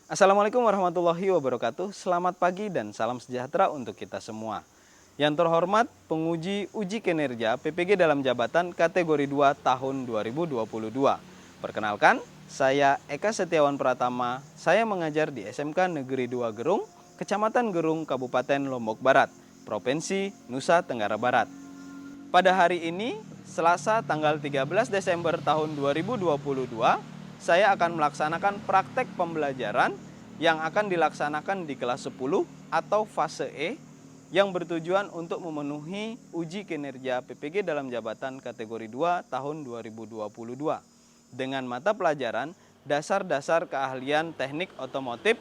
Assalamualaikum warahmatullahi wabarakatuh. Selamat pagi dan salam sejahtera untuk kita semua. Yang terhormat penguji uji kinerja PPG dalam jabatan kategori 2 tahun 2022. Perkenalkan, saya Eka Setiawan Pratama. Saya mengajar di SMK Negeri 2 Gerung, Kecamatan Gerung, Kabupaten Lombok Barat, Provinsi Nusa Tenggara Barat. Pada hari ini, Selasa tanggal 13 Desember tahun 2022, saya akan melaksanakan praktek pembelajaran yang akan dilaksanakan di kelas 10 atau fase E yang bertujuan untuk memenuhi uji kinerja PPG dalam jabatan kategori 2 tahun 2022 dengan mata pelajaran dasar-dasar keahlian teknik otomotif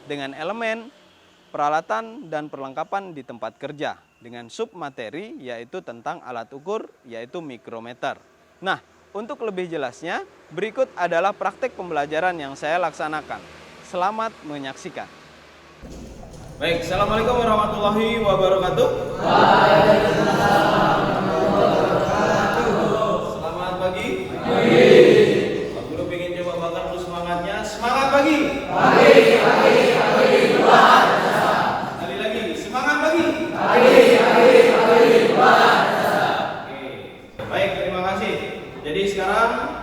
dengan elemen, peralatan, dan perlengkapan di tempat kerja dengan submateri yaitu tentang alat ukur yaitu mikrometer. Nah, untuk lebih jelasnya, berikut adalah praktek pembelajaran yang saya laksanakan. Selamat menyaksikan. Baik, Assalamualaikum warahmatullahi wabarakatuh. Selamat pagi. Pak Guru ingin coba bakar dulu semangatnya. Semangat pagi. Pagi. Sekali lagi, semangat pagi. Pagi. Baik, terima kasih. Jadi sekarang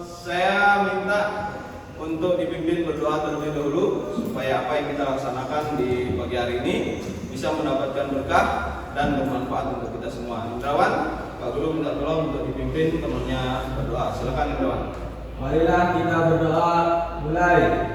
saya minta untuk dipimpin berdoa terlebih dahulu supaya apa yang kita laksanakan di pagi hari ini bisa mendapatkan berkah dan bermanfaat untuk kita semua. Indrawan, Pak Guru minta tolong untuk dipimpin temannya berdoa. Silakan Indrawan. Marilah kita berdoa, mulai.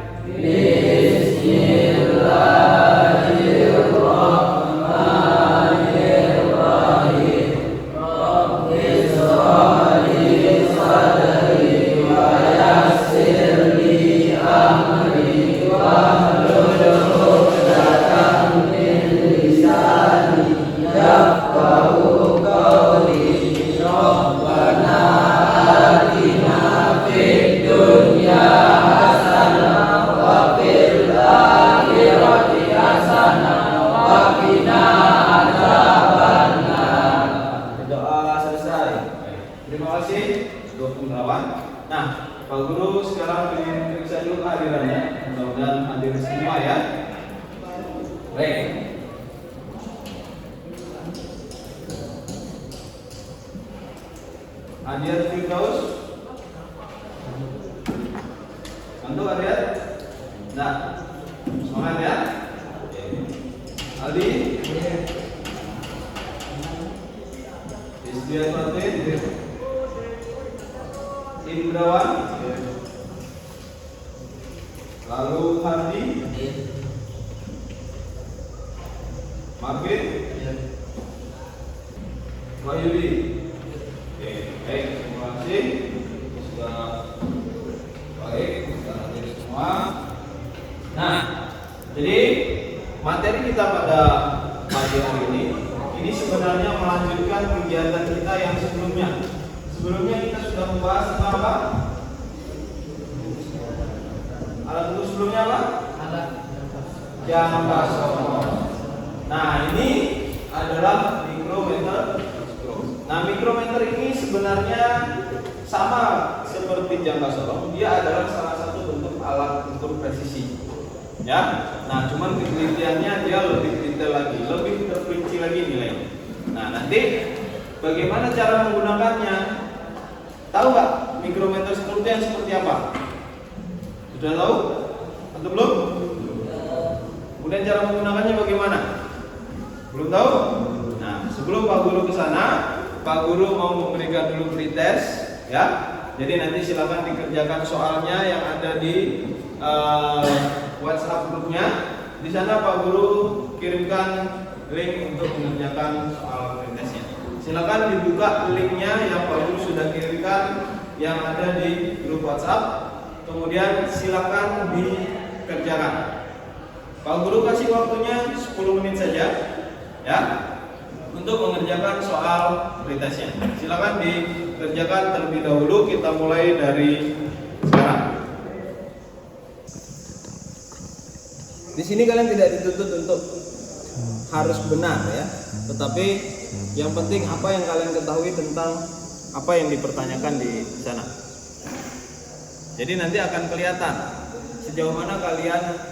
Berdoa selesai. Terima kasih untuk Indrawan. Nah, Pak Guru sekarang ingin periksa dulu kehadirannya. Mudah-mudahan hadir semua ya. Baik. Hadir Firdaus. Mantu hadir? Nah, semangat ya. Aldi. Istian Fatin. Indrawan. Lalu Hardi. Marvin. Wahyudi. Oke, baik, terima kasih. Sudah baik, sudah hadir semua. Nah, jadi materi kita pada pagi hari ini sebenarnya melanjutkan kegiatan kita yang sebelumnya. Sebelumnya kita sudah membahas tentang apa? Alat ukur sebelumnya apa? Jangkauan. Nah, ini adalah mikrometer. Nah, mikrometer ini sebenarnya sama seperti jangkauan. Dia adalah salah satu bentuk alat ukur presisi. Ya. Nah, cuman penelitiannya dia lebih detail lagi, lebih terperinci lagi nilainya. Nah, nanti bagaimana cara menggunakannya? Tahu nggak mikrometer seperti yang seperti apa? Sudah tahu atau belum? Kemudian cara menggunakannya bagaimana? Belum tahu? Nah, sebelum Pak Guru ke sana, Pak Guru mau memberikan dulu pretest, ya. Jadi nanti silakan dikerjakan soalnya yang ada di WhatsApp grupnya. Di sana Pak Guru kirimkan link untuk mengerjakan soal pretestnya. Silakan dibuka linknya yang Pak Guru sudah kirimkan yang ada di grup WhatsApp. Kemudian silakan dikerjakan. Pak Guru kasih waktunya 10 menit saja, ya, untuk mengerjakan soal pretestnya. Silakan dikerjakan terlebih dahulu. Kita mulai dari sekarang. Di sini kalian tidak dituntut untuk harus benar ya, tetapi yang penting apa yang kalian ketahui tentang apa yang dipertanyakan di sana. Jadi nanti akan kelihatan sejauh mana kalian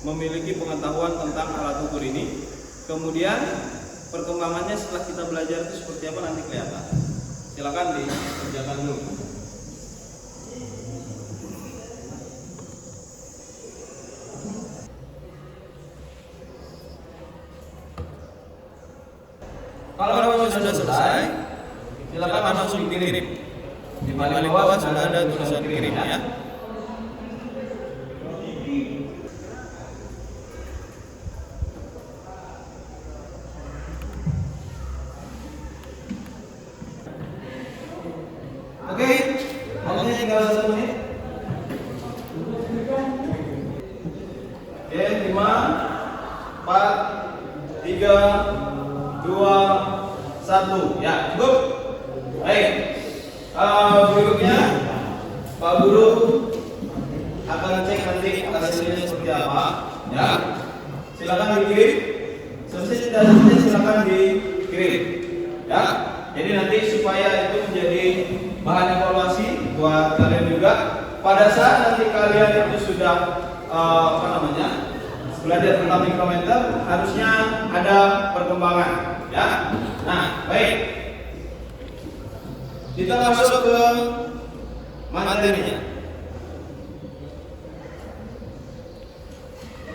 memiliki pengetahuan tentang alat ukur ini. Kemudian perkembangannya setelah kita belajar itu seperti apa nanti kelihatan. Silakan dikerjakan dulu. Kalau sudah selesai, silakan langsung dikirim. Di paling bawah sudah ada tulisan kirim ya. Oke, waktunya tinggal 1 menit. Oke, 5, 4, 3, 2, 1. Ya, cukup. Baik. Berikutnya Pak Guru akan cek nanti hasilnya seperti apa. Ya, silakan dikirim. Selesai tidak selesai silakan dikirim. Ya, jadi nanti supaya itu menjadi bahan evaluasi buat kalian juga. Pada saat nanti kalian itu sudah belajar tentang mikrometer, harusnya ada perkembangan. Ya, nah baik. Kita masuk ke materinya.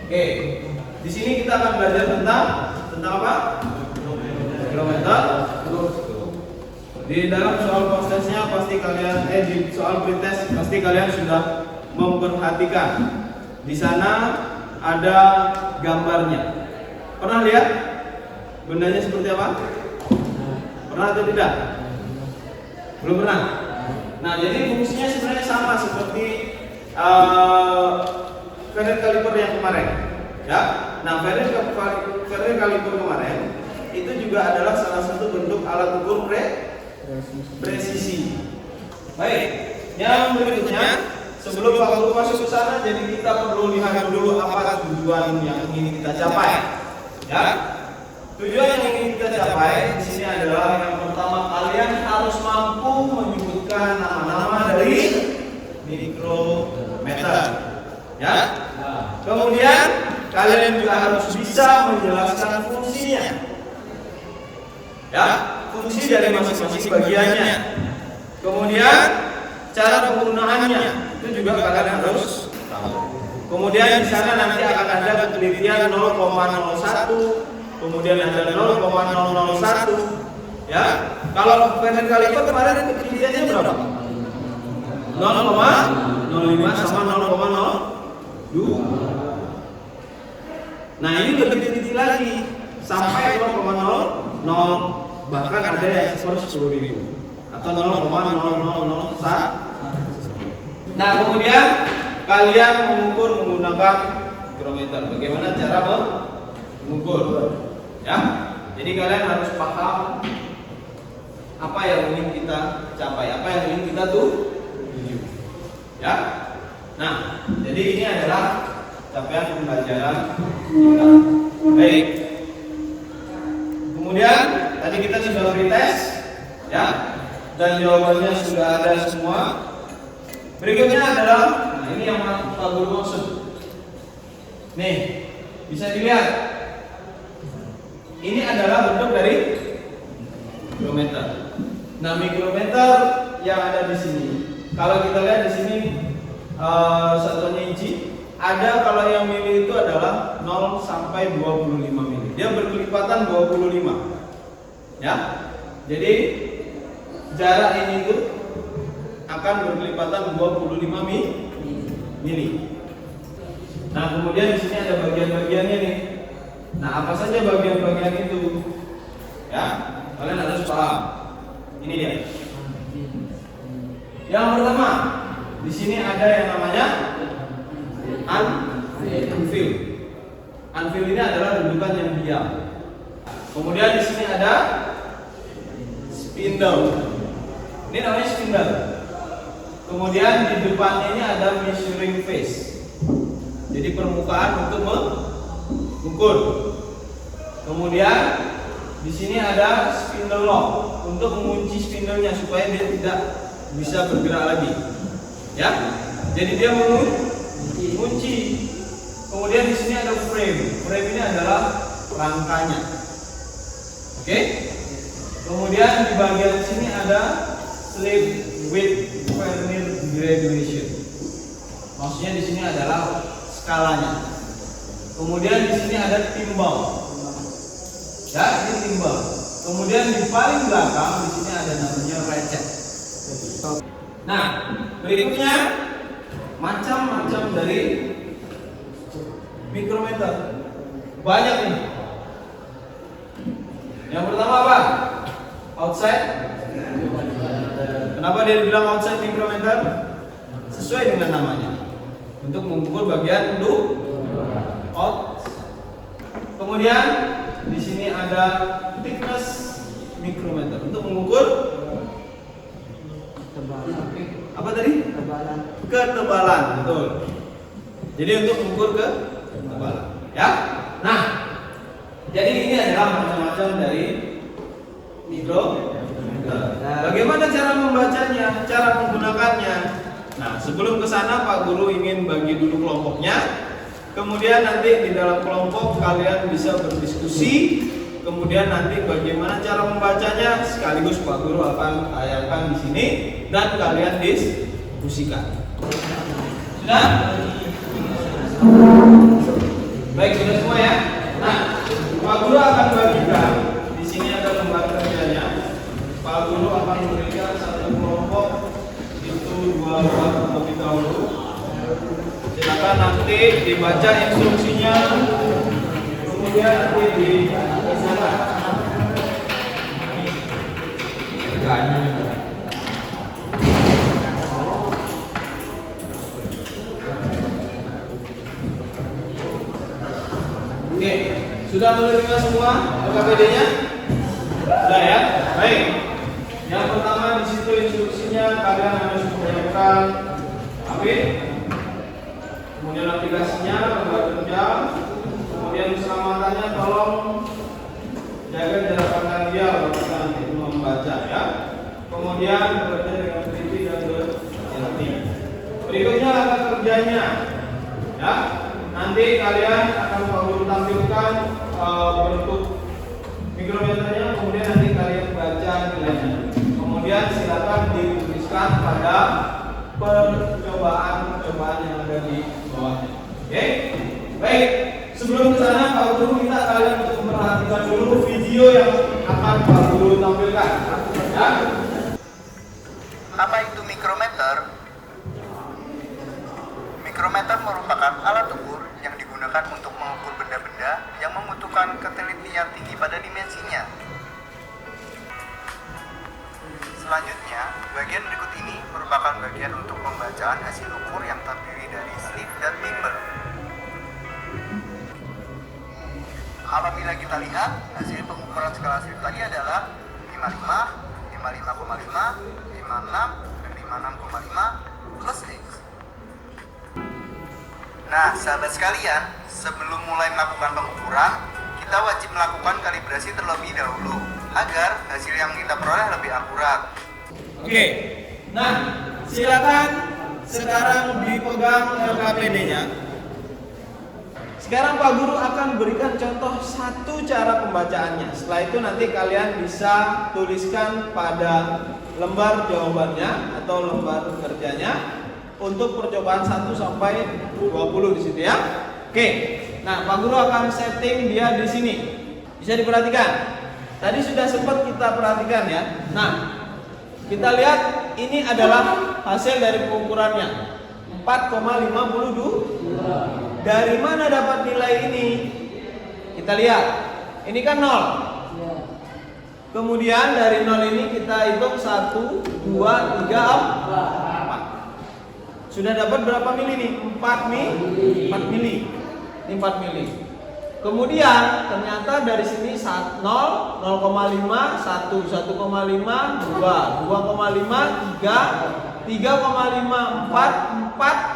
Oke, di sini kita akan belajar tentang apa? Mikrometer. Di dalam soal prosesnya pasti kalian di soal pretest pasti kalian sudah memperhatikan. Di sana ada gambarnya. Pernah lihat bendanya seperti apa? Pernah atau tidak? Belum pernah. Nah, jadi fungsinya sebenarnya sama seperti Fahrenheit caliper yang kemarin. Ya. Nah, Fahrenheit caliper kemarin itu juga adalah salah satu bentuk alat ukur presisi. Baik. Yang berikutnya, sebelum Pak Guru masuk ke sana, jadi kita perlu lihat dulu apa tujuan yang ingin kita capai. Ya. Tujuan yang ingin kita capai di sini adalah yang pertama, kalian harus mampu menyebutkan nama-nama dari mikrometer. Ya. Kemudian kalian juga harus bisa menjelaskan fungsinya. Ya, fungsi dari masing-masing bagiannya. Kemudian cara penggunaannya itu juga kalian harus tahu. Kemudian di sana nanti akan ada penelitian 0,01, kemudian ada 0,001. Ya, kalau Fahrenheit caliper kemarin penelitiannya berapa? 0,05 sama 0,02. Nah, ini lebih tinggi lagi sampai 0,00, bahkan ada yang per 10.000 atau 0,0001. Nah, kemudian kalian mengukur menggunakan mikrometer. Bagaimana cara mengukur? Ya, jadi kalian harus paham apa yang ingin kita capai, apa yang ingin kita tuju. Ya, nah, jadi ini adalah capaian pembelajaran kita. Baik. Kemudian tadi kita sudah pretest, ya, dan jawabannya sudah ada semua. Berikutnya adalah, nah ini yang Pak Guru maksud. Nih, bisa dilihat. Ini adalah bentuk dari mikrometer. Nah, mikrometer yang ada di sini, kalau kita lihat di sini satuannya inci. Ada kalau yang mili itu adalah 0 sampai 25 mili. Dia berkelipatan 25. Ya. Jadi jarak ini itu akan berkelipatan 25 mili. Nah, kemudian di sini ada bagian-bagiannya nih. Nah, apa saja bagian-bagian itu? Ya, kalian harus paham. Ini dia. Yang pertama, di sini ada yang namanya anvil. Anvil ini adalah rendukan yang diam. Kemudian di sini ada spindle. Ini namanya spindle. Kemudian di depannya ini ada measuring face. Jadi permukaan untuk mengukur. Kemudian di sini ada spindle lock untuk mengunci spindlenya supaya dia tidak bisa bergerak lagi. Ya. Jadi dia kunci. Kemudian di sini ada frame. Frame ini adalah rangkanya. Oke? Kemudian di bagian sini ada slip with vernier graduation. Maksudnya di sini adalah skalanya. Kemudian di sini ada timbang. Ya, ini timbang. Kemudian di paling belakang di sini ada namanya ratchet. Nah, berikutnya macam-macam dari mikrometer. Banyak nih. Yang pertama apa? Outside. Kenapa dia bilang outside mikrometer? Sesuai dengan namanya. Untuk mengukur bagian out. Kemudian di sini ada thickness mikrometer untuk mengukur apa tadi? Ketebalan, betul. Jadi untuk mengukur ketebalan, ya. Nah, jadi ini adalah macam-macam dari mikrometer. Bagaimana cara membacanya, cara menggunakannya? Nah, sebelum ke sana Pak Guru ingin bagi dulu kelompoknya. Kemudian nanti di dalam kelompok kalian bisa berdiskusi. Kemudian nanti bagaimana cara membacanya sekaligus Pak Guru akan tayangkan di sini dan kalian diskusikan. Sudah? Baik, sudah semua ya. Nah, Pak Guru akan bagikan. Di sini ada lembar kerjanya. Pak Guru akan memberikan satu kelompok itu 2 lembar terlebih dahulu. Silakan nanti dibaca instruksinya, kemudian nanti dikerjakan. Oke, sudah menerima semua LKPD-nya? Sudah ya? Baik. Yang pertama di situ instruksinya kalian harus menyiapkan HP. Kemudian aplikasinya, lembar kerja, kemudian keselamatannya tolong jaga jarak pandang dia waktu nanti membaca ya. Kemudian bekerja dengan teliti dan berhati. Berikutnya langkah kerjanya, ya. Nanti kalian akan perlu tampilkan bentuk mikrometernya, kemudian nanti kalian baca nilainya. Kemudian silakan dituliskan pada percobaan yang ada di bawahnya. Oke? Baik. Sebelum ke sana Pak Guru minta kalian untuk memperhatikan dulu video yang akan Pak Guru tampilkan. Ya. Apa itu mikrometer? Mikrometer merupakan alat ukur yang digunakan untuk mengukur benda-benda yang membutuhkan ketelitian tinggi pada dimensinya. Selanjutnya, bagian berikut ini merupakan bagian untuk pembacaan hasil ukur yang terdiri dari slip dan timber. Apabila kita lihat, hasil pengukuran skala slip tadi adalah 55, 55,5, 56, dan 56,5 plus X. Nah, sahabat sekalian, sebelum mulai melakukan pengukuran, kita wajib melakukan kalibrasi terlebih dahulu agar hasil yang kita peroleh lebih akurat. Oke. Nah, silakan sekarang dipegang LKPD-nya. Sekarang Pak Guru akan berikan contoh satu cara pembacaannya. Setelah itu nanti kalian bisa tuliskan pada lembar jawabannya atau lembar kerjanya untuk percobaan 1 sampai 20 di situ ya. Oke. Nah, Pak Guru akan setting dia di sini. Bisa diperhatikan. Tadi sudah sempat kita perhatikan ya. Nah, kita lihat ini adalah hasil dari pengukurannya 4,52. Dari mana dapat nilai ini? Kita lihat. Ini kan 0. Kemudian dari 0 ini kita hitung 1, 2, 3, 4. Sudah dapat berapa mili nih? 4 mili. Ini 4 mili. Kemudian ternyata dari sini 0, 0,5, 1, 1,5, 2, 2,5, 3, 3,5, 4.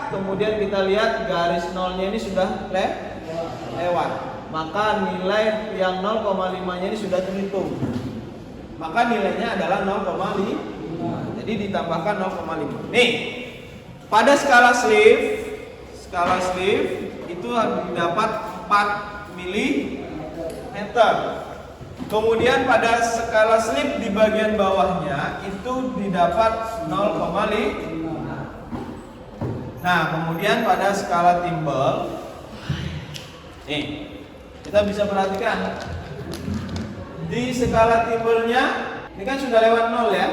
Kemudian kita lihat garis nolnya ini sudah lewat. Maka nilai yang 0,5-nya ini sudah terhitung. Maka nilainya adalah 0,5. Jadi ditambahkan 0,5. Nih, pada skala slip skala slip itu dapat 4 mm. Kemudian pada skala slip di bagian bawahnya itu didapat 0,5. Nah, kemudian pada skala timbal, nih kita bisa perhatikan di skala timbalnya ini kan sudah lewat 0 ya,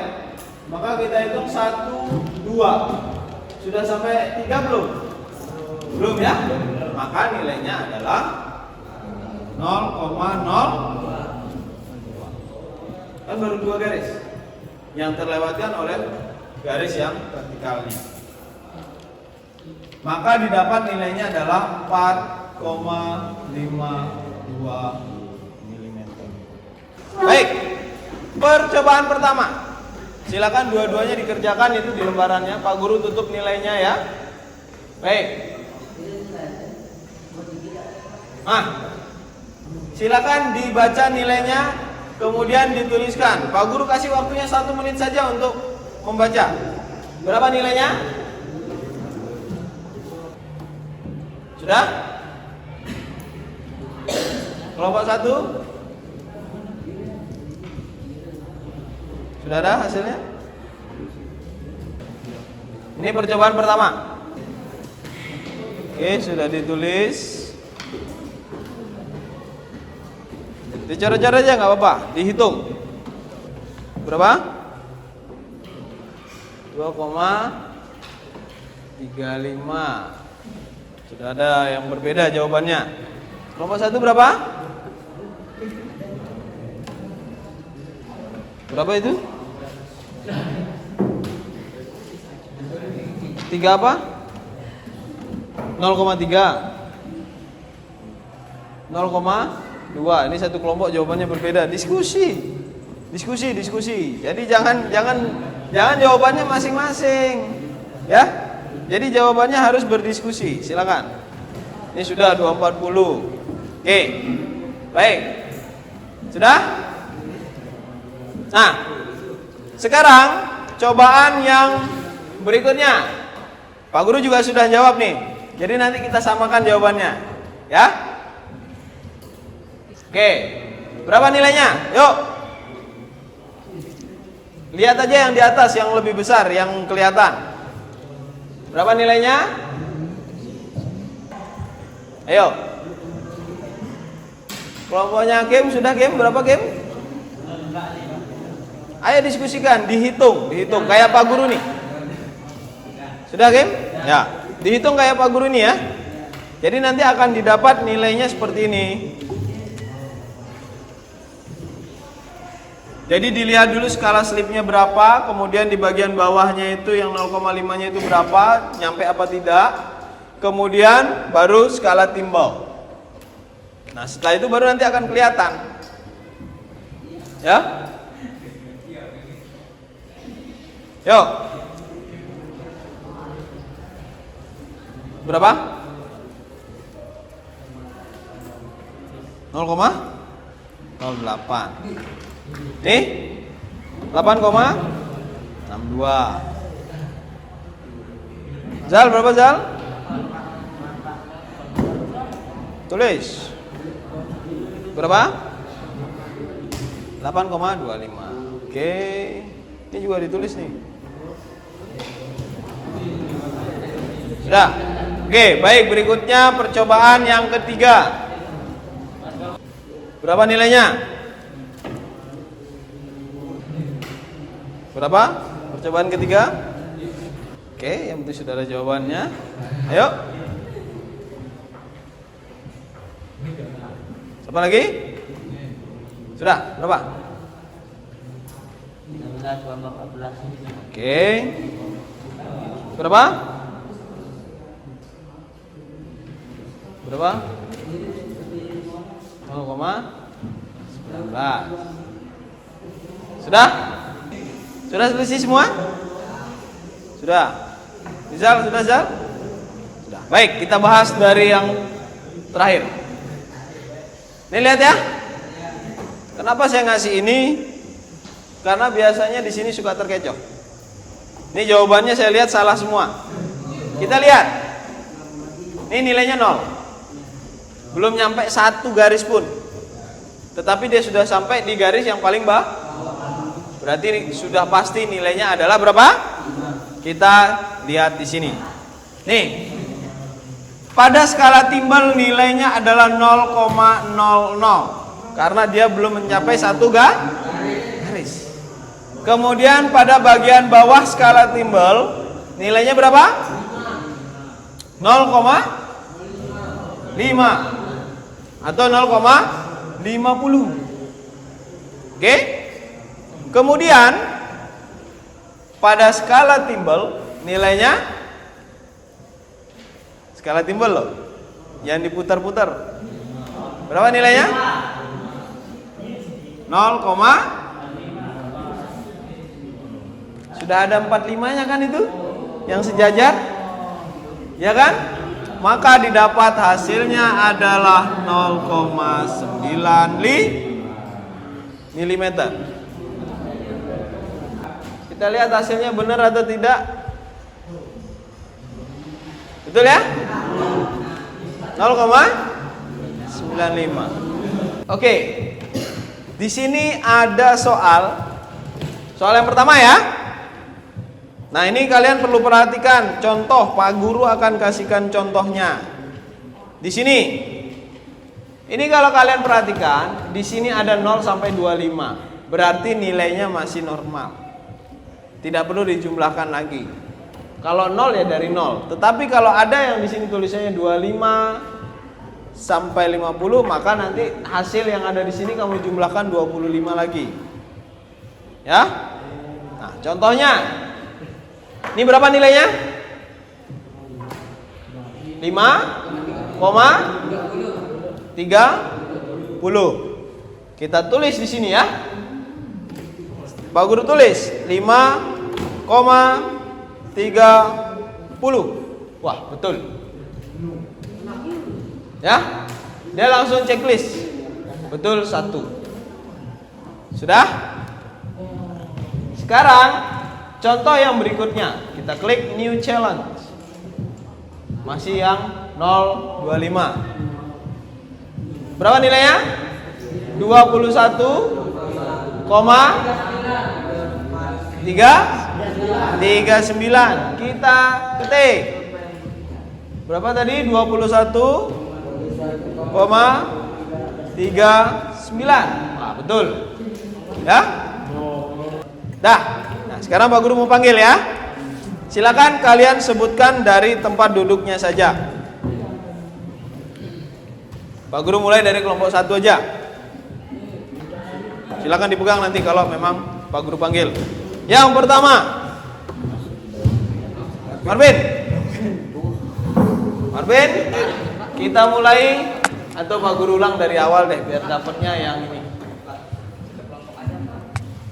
maka kita hitung 1, 2, sudah sampai 3 belum? Belum ya? Maka nilainya adalah 0,0, kan baru 2 garis yang terlewatkan oleh garis yang vertikalnya. Maka didapat nilainya adalah 4,52 mm. Baik, percobaan pertama. Silakan dua-duanya dikerjakan itu di lembarannya. Pak Guru tutup nilainya ya. Baik. Nah, silakan dibaca nilainya, kemudian dituliskan. Pak Guru kasih waktunya 1 menit saja untuk membaca. Berapa nilainya? Sudah? Kelompok 1? Sudah ada hasilnya? Ini percobaan pertama. Oke, sudah ditulis. Dicoret-coret aja nggak apa-apa, dihitung. Berapa? 2,35. Sudah ada yang berbeda jawabannya. Kelompok 1 berapa? Berapa itu? 3 apa? 0,3. 0,2. Ini satu kelompok jawabannya berbeda. Diskusi. Jadi jangan jawabannya masing-masing. Ya? Jadi jawabannya harus berdiskusi. Silakan. Ini sudah 240. Oke. Baik. Sudah? Nah, sekarang cobaan yang berikutnya. Pak Guru juga sudah jawab nih. Jadi nanti kita samakan jawabannya. Ya? Oke. Berapa nilainya? Yuk. Lihat aja yang di atas yang lebih besar, yang kelihatan. Berapa nilainya? Ayo. Kelompoknya Kim, sudah Kim? Berapa Kim? Ayo diskusikan, dihitung kayak Pak Guru nih. Sudah Kim? Ya, dihitung kayak Pak Guru nih ya. Jadi nanti akan didapat nilainya seperti ini. Jadi dilihat dulu skala slipnya berapa, kemudian di bagian bawahnya itu yang 0,5-nya itu berapa, nyampe apa tidak. Kemudian baru skala timbal. Nah, setelah itu baru nanti akan kelihatan. Ya? Yuk. Berapa? 0,08. Nih 8,62. Zal berapa Zal? Tulis. Berapa? 8,25. Oke. Ini juga ditulis nih. Sudah. Oke, baik, berikutnya percobaan yang ketiga. Berapa nilainya? Berapa? Percobaan ketiga? Oke, yang penting sudah ada jawabannya. Ayo. Siapa lagi? Sudah, berapa? 14. Oke. Berapa? Berapa? 0,19. Sudah? Sudah selesai semua? Sudah. Zal, sudah Zal? Sudah. Baik, kita bahas dari yang terakhir. Nih lihat ya. Kenapa saya ngasih ini? Karena biasanya di sini suka terkecoh. Ini jawabannya saya lihat salah semua. Kita lihat. Ini nilainya 0. Belum nyampe 1 garis pun. Tetapi dia sudah sampai di garis yang paling bawah. Berarti sudah pasti nilainya adalah berapa? Kita lihat di sini. Nih. Pada skala timbal nilainya adalah 0,00 karena dia belum mencapai 1 garis. Kemudian pada bagian bawah skala timbal nilainya berapa? 0,5 atau 0,50. Oke? Kemudian pada skala timbal nilainya skala timbal loh, yang diputar-putar. Berapa nilainya? 0, sudah ada 45-nya kan itu? Yang sejajar? Ya kan? Maka didapat hasilnya adalah 0,9 mm. Kita lihat hasilnya benar atau tidak? Betul ya? 0,95. Oke. Di sini ada soal yang pertama ya. Nah, ini kalian perlu perhatikan contoh, Pak Guru akan kasihkan contohnya. Di sini. Ini kalau kalian perhatikan, di sini ada 0 sampai 25. Berarti nilainya masih normal. Tidak perlu dijumlahkan lagi. Kalau 0 ya dari 0. Tetapi kalau ada yang di sini tulisannya 25 sampai 50, maka nanti hasil yang ada di sini kamu jumlahkan 25 lagi. Ya? Nah, contohnya ini berapa nilainya? 5,30. Kita tulis di sini ya. Pak Guru tulis 5,30. Wah, betul. Ya? Dia langsung checklist. Betul 1. Sudah? Sekarang contoh yang berikutnya, kita klik new challenge. Masih yang 025. Berapa nilainya? 21,39. Kita ketik. Berapa tadi? 21,39. Wah, betul. Ya? Dah. Nah, sekarang Pak Guru mau panggil ya. Silakan kalian sebutkan dari tempat duduknya saja. Pak Guru mulai dari kelompok 1 aja. Silakan dipegang nanti kalau memang Pak Guru panggil. Yang pertama, Marvin. Marvin, kita mulai atau Pak Guru ulang dari awal deh biar dapatnya yang ini.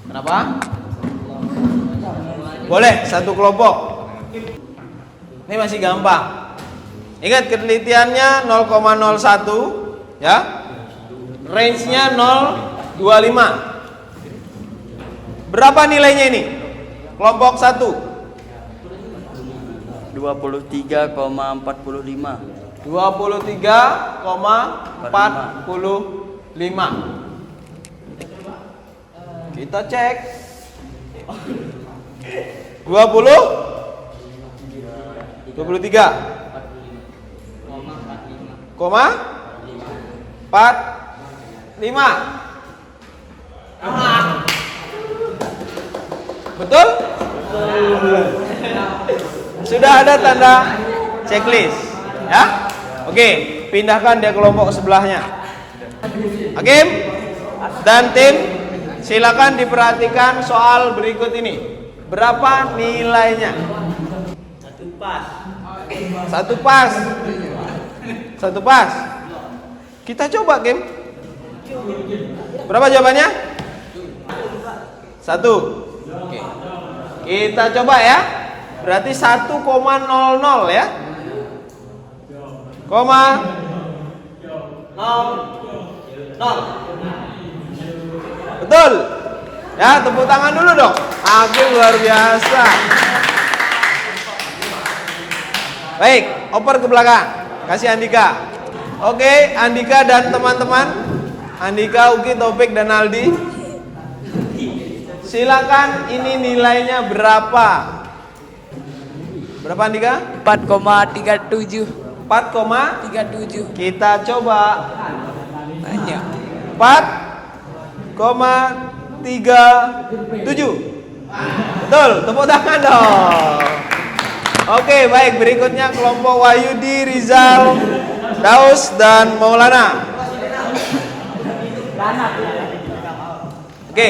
Kenapa? Boleh satu kelompok. Ini masih gampang. Ingat ketelitiannya 0,01 ya. Range-nya 0,25. Berapa nilainya ini? Kelompok 1. 23,45. 23,45. Kita cek. 23,45. Betul? Sudah ada tanda checklist, ya? Oke, pindahkan dia kelompok sebelahnya. Hakim dan tim, silakan diperhatikan soal berikut ini. Berapa nilainya? Satu pas. Kita coba, Kim. Berapa jawabannya? 1. Oke. Kita coba ya. Berarti 1,00 ya. 0,00. Betul. Ya, tepuk tangan dulu dong. Hakim luar biasa. Baik, oper ke belakang. Kasih Andika. Oke, Andika dan teman-teman. Andika, Uki, Taufik, dan Aldi. Silakan, ini nilainya berapa? Berapa Andika? 4,37. 4,37. Kita coba. Banyak. 4,37. Betul, tepuk tangan dong. Oke, baik, berikutnya kelompok Wahyudi, Rizal, Daus, dan Maulana. Oke,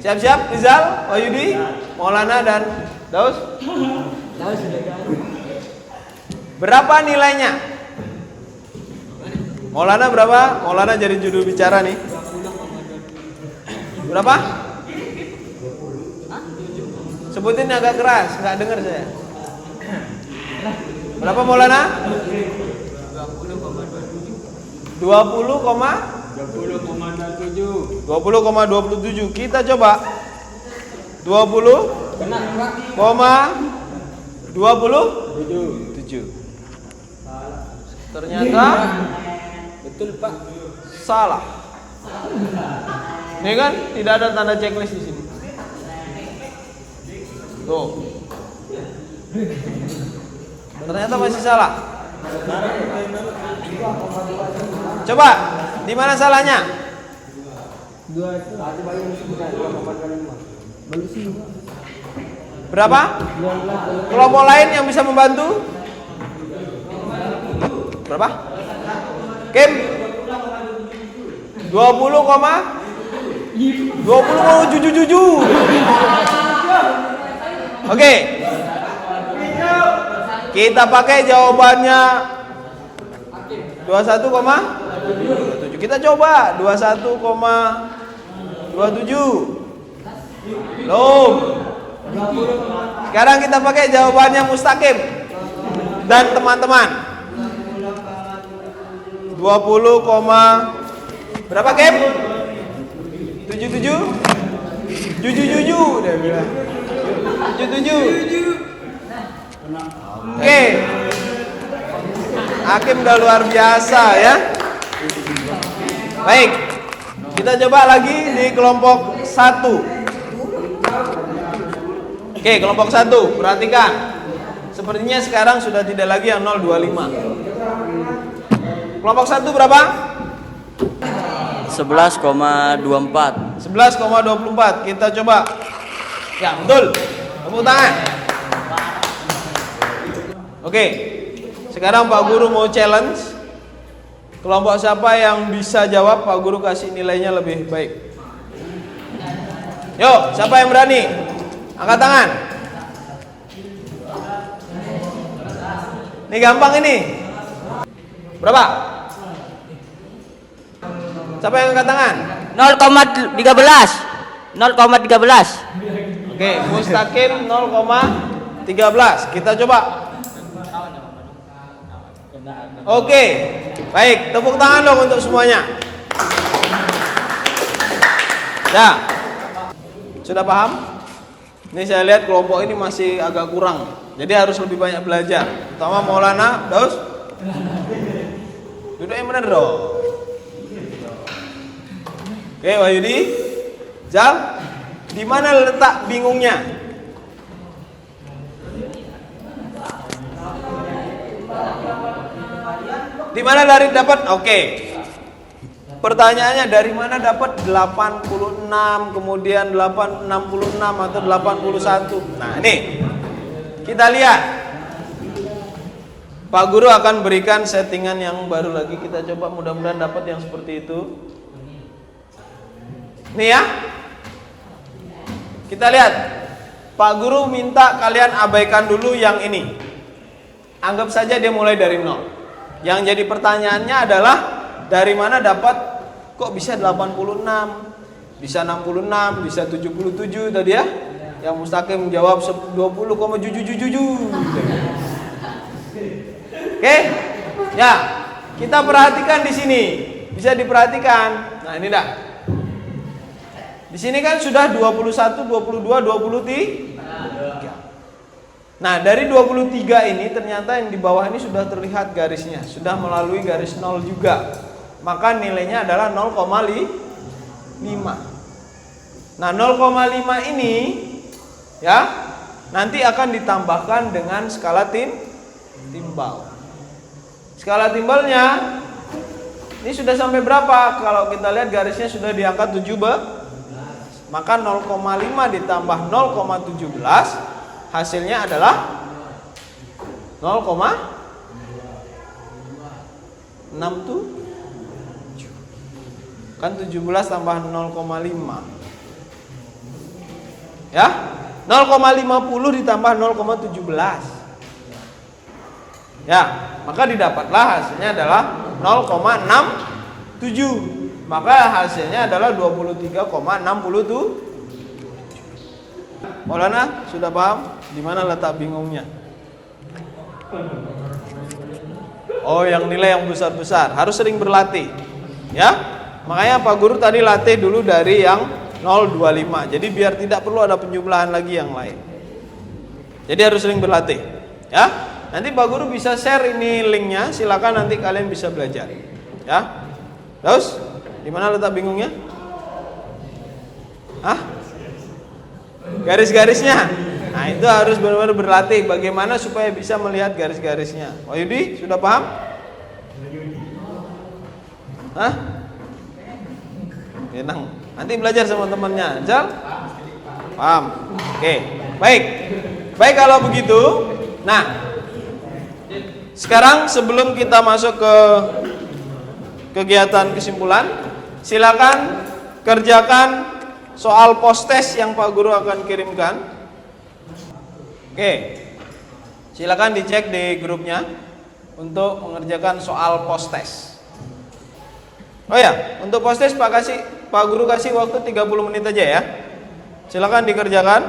siap-siap Rizal, Wahyudi, Maulana, dan Daus. Berapa nilainya? Maulana berapa? Maulana jadi judul bicara nih. Berapa? Sebutin agak keras, nggak dengar saya. Berapa Maulana? 20,27. Kita coba. 20,27. Ternyata Betul Pak. salah. Ini kan tidak ada tanda checklist di sini. Tuh. Ternyata masih salah. Coba, di mana salahnya? Berapa? Kelompok lain yang bisa membantu? Berapa? Kim? 20,777. Oke. Kita pakai jawabannya 21,7. Kita coba 21,27. Belum. Sekarang kita pakai jawabannya Mustaqim dan teman-teman. 20, berapa Kim? 77? 77 dia bilang. 77. Oke. Hakim udah luar biasa ya. Baik. Kita coba lagi di kelompok 1. Oke, kelompok 1, perhatikan. Sepertinya sekarang sudah tidak lagi yang 025. Kelompok 1 berapa? 11,24. 11,24. Kita coba. Ya, betul. Tepuk tangan. Oke. Sekarang Pak Guru mau challenge. Kelompok siapa yang bisa jawab, Pak Guru kasih nilainya lebih baik. Yuk, siapa yang berani? Angkat tangan. Ini gampang ini. Berapa? Siapa yang angkat tangan? 0,13. 0,13. Oke, Mustaqim 0,13. Kita coba. Oke, baik. Tepuk tangan dong untuk semuanya. Ya, sudah paham? Ini saya lihat kelompok ini masih agak kurang. Jadi harus lebih banyak belajar. Pertama Maulana, Daus. Duduk yang benar dong. Oke, Wahyudi, Zal, di mana letak bingungnya? Di mana dari dapat? Oke. Pertanyaannya dari mana dapat 86, kemudian 866 atau 81? Nah, ini kita lihat. Pak Guru akan berikan settingan yang baru lagi. Kita coba mudah-mudahan dapat yang seperti itu. Nih ya. Kita lihat. Pak Guru minta kalian abaikan dulu yang ini. Anggap saja dia mulai dari 0. Yang jadi pertanyaannya adalah dari mana dapat kok bisa 86, bisa 66, bisa 77 tadi ya? Yang Mustaqim menjawab 20,777. Oke? Ya, kita perhatikan di sini. Bisa diperhatikan. Nah, ini dah. Di sini kan sudah 21, 22, 23. Nah, dari 23 ini ternyata yang di bawah ini sudah terlihat garisnya, sudah melalui garis 0 juga. Maka nilainya adalah 0,5. Nah, 0,5 ini ya nanti akan ditambahkan dengan skala timbal. Skala timbalnya ini sudah sampai berapa? Kalau kita lihat garisnya sudah di angka 17, maka 0,5 ditambah 0,17 hasilnya adalah 0,67. Kan 17 tambah 0,5. Ya, 0,50 ditambah 0,17. Ya, maka didapatlah hasilnya adalah 0,67. Maka hasilnya adalah 23,67. Maulana sudah paham di mana letak bingungnya? Oh, yang nilai yang besar-besar harus sering berlatih. Ya. Makanya Pak Guru tadi latih dulu dari yang 0,25. Jadi biar tidak perlu ada penjumlahan lagi yang lain. Jadi harus sering berlatih. Ya. Nanti Pak Guru bisa share ini linknya, silakan nanti kalian bisa belajar. Ya. Terus, di mana letak bingungnya? Hah? Garis-garisnya. Nah, itu harus benar-benar berlatih bagaimana supaya bisa melihat garis-garisnya. Wahyudi, sudah paham? Hah? Tenang. Nanti belajar sama temannya. Jal? Paham? Oke. Baik. Baik kalau begitu. Nah, sekarang sebelum kita masuk ke kegiatan kesimpulan, silakan kerjakan soal post-test yang Pak Guru akan kirimkan. Oke, silakan dicek di grupnya untuk mengerjakan soal post-test. Oh ya, untuk post-test Pak Guru kasih waktu 30 menit aja ya. Silakan dikerjakan.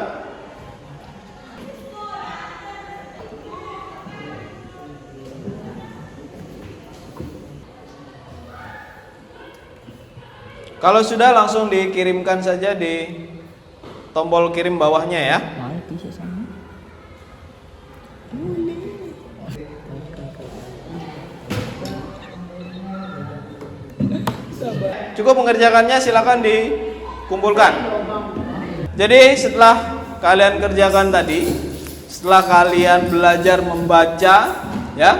Kalau sudah langsung dikirimkan saja di tombol kirim bawahnya ya. Cukup mengerjakannya, silakan dikumpulkan. Jadi setelah kalian kerjakan tadi, setelah kalian belajar membaca ya,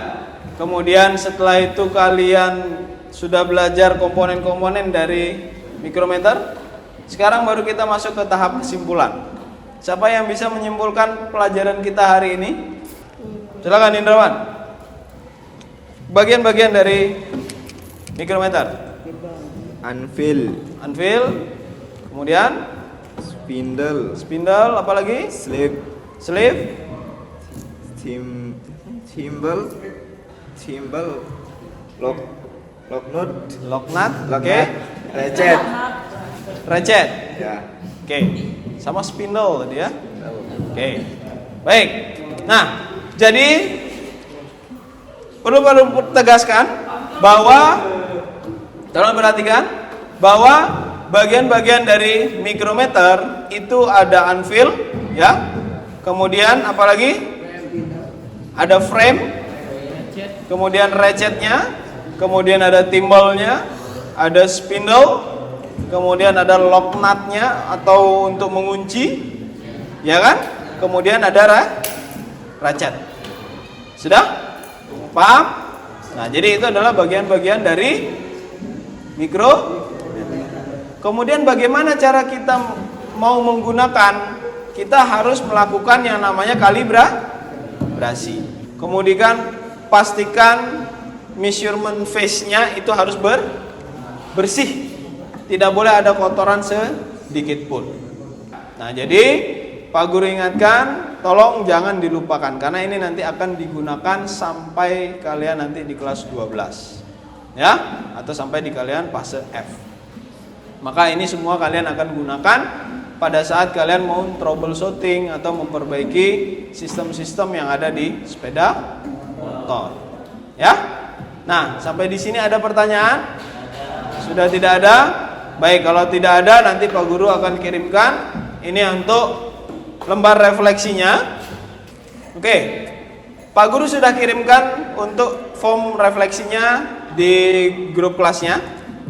kemudian setelah itu kalian sudah belajar komponen-komponen dari mikrometer, sekarang baru kita masuk ke tahap kesimpulan. Siapa yang bisa menyimpulkan pelajaran kita hari ini? Silakan Indrawan. Bagian-bagian dari mikrometer. Anvil, kemudian spindle, apa lagi? sleeve, thimble, lock nut, oke. Recet. ya. Oke. Sama spindle tadi ya. Oke. Baik. Nah, jadi perlu tegaskan bahwa tolong perhatikan bahwa bagian-bagian dari mikrometer itu ada anvil ya. Kemudian apalagi? Ada frame. Kemudian recetnya, kemudian ada thimble-nya, ada spindle, kemudian ada lock nut-nya atau untuk mengunci. Ya kan? Kemudian ada ratchet. Sudah? Paham? Nah, jadi itu adalah bagian-bagian dari mikro. Kemudian bagaimana cara kita mau menggunakan? Kita harus melakukan yang namanya kalibrasi. Kemudian pastikan measurement face-nya itu harus bersih. Tidak boleh ada kotoran sedikit pun. Nah, jadi Pak Guru ingatkan, tolong jangan dilupakan karena ini nanti akan digunakan sampai kalian nanti di kelas 12. Ya, atau sampai di kalian fase F. Maka ini semua kalian akan gunakan pada saat kalian mau troubleshooting atau memperbaiki sistem-sistem yang ada di sepeda motor. Ya. Nah, sampai di sini ada pertanyaan? Sudah tidak ada? Baik, kalau tidak ada nanti Pak Guru akan kirimkan ini untuk lembar refleksinya. Oke, Pak Guru sudah kirimkan untuk form refleksinya di grup kelasnya.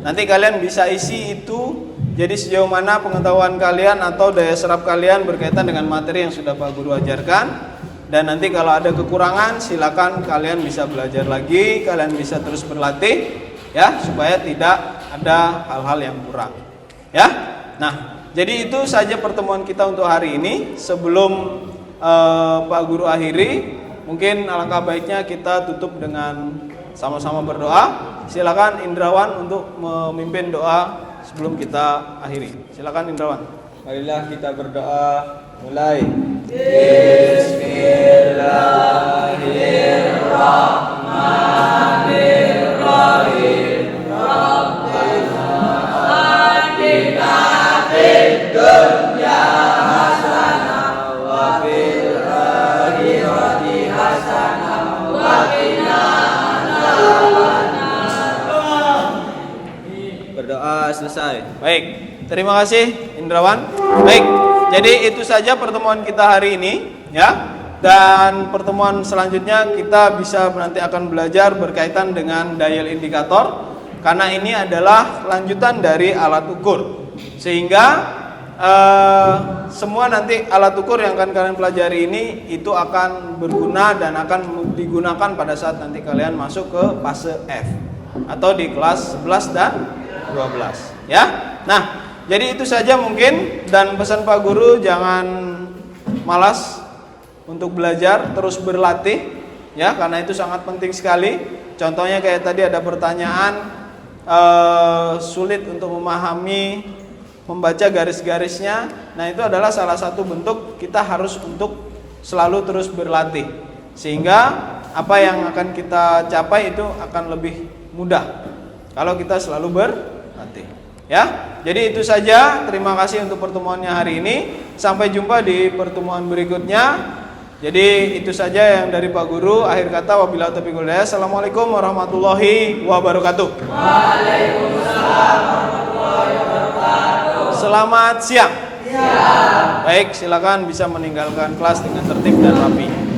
Nanti kalian bisa isi itu, jadi sejauh mana pengetahuan kalian atau daya serap kalian berkaitan dengan materi yang sudah Pak Guru ajarkan. Dan nanti kalau ada kekurangan silakan kalian bisa belajar lagi, kalian bisa terus berlatih ya, supaya tidak ada hal-hal yang kurang ya. Nah, jadi itu saja pertemuan kita untuk hari ini. Sebelum Pak Guru akhiri, mungkin alangkah baiknya kita tutup dengan sama-sama berdoa. Silakan Indrawan untuk memimpin doa sebelum kita akhiri. Silakan Indrawan. Marilah kita berdoa. Mulai. Berdoa selesai. Baik, terima kasih Indrawan. Baik, jadi itu saja pertemuan kita hari ini ya. Dan pertemuan selanjutnya kita bisa nanti akan belajar berkaitan dengan dial indikator, karena ini adalah lanjutan dari alat ukur. Sehingga semua nanti alat ukur yang akan kalian pelajari ini itu akan berguna dan akan digunakan pada saat nanti kalian masuk ke fase F atau di kelas 11 dan 12 ya. Nah, jadi itu saja mungkin, dan pesan Pak Guru jangan malas untuk belajar, terus berlatih ya, karena itu sangat penting sekali. Contohnya kayak tadi ada pertanyaan sulit untuk memahami, membaca garis-garisnya. Nah, itu adalah salah satu bentuk kita harus untuk selalu terus berlatih, sehingga apa yang akan kita capai itu akan lebih mudah kalau kita selalu berlatih ya. Jadi itu saja, terima kasih untuk pertemuannya hari ini. Sampai jumpa di pertemuan berikutnya. Jadi itu saja yang dari Pak Guru. Akhir kata, wabillahi taufiq wal hidayah. Assalamualaikum warahmatullahi wabarakatuh. Waalaikumsalam warahmatullahi wabarakatuh. Selamat siang. Baik, silakan bisa meninggalkan kelas dengan tertib dan rapi.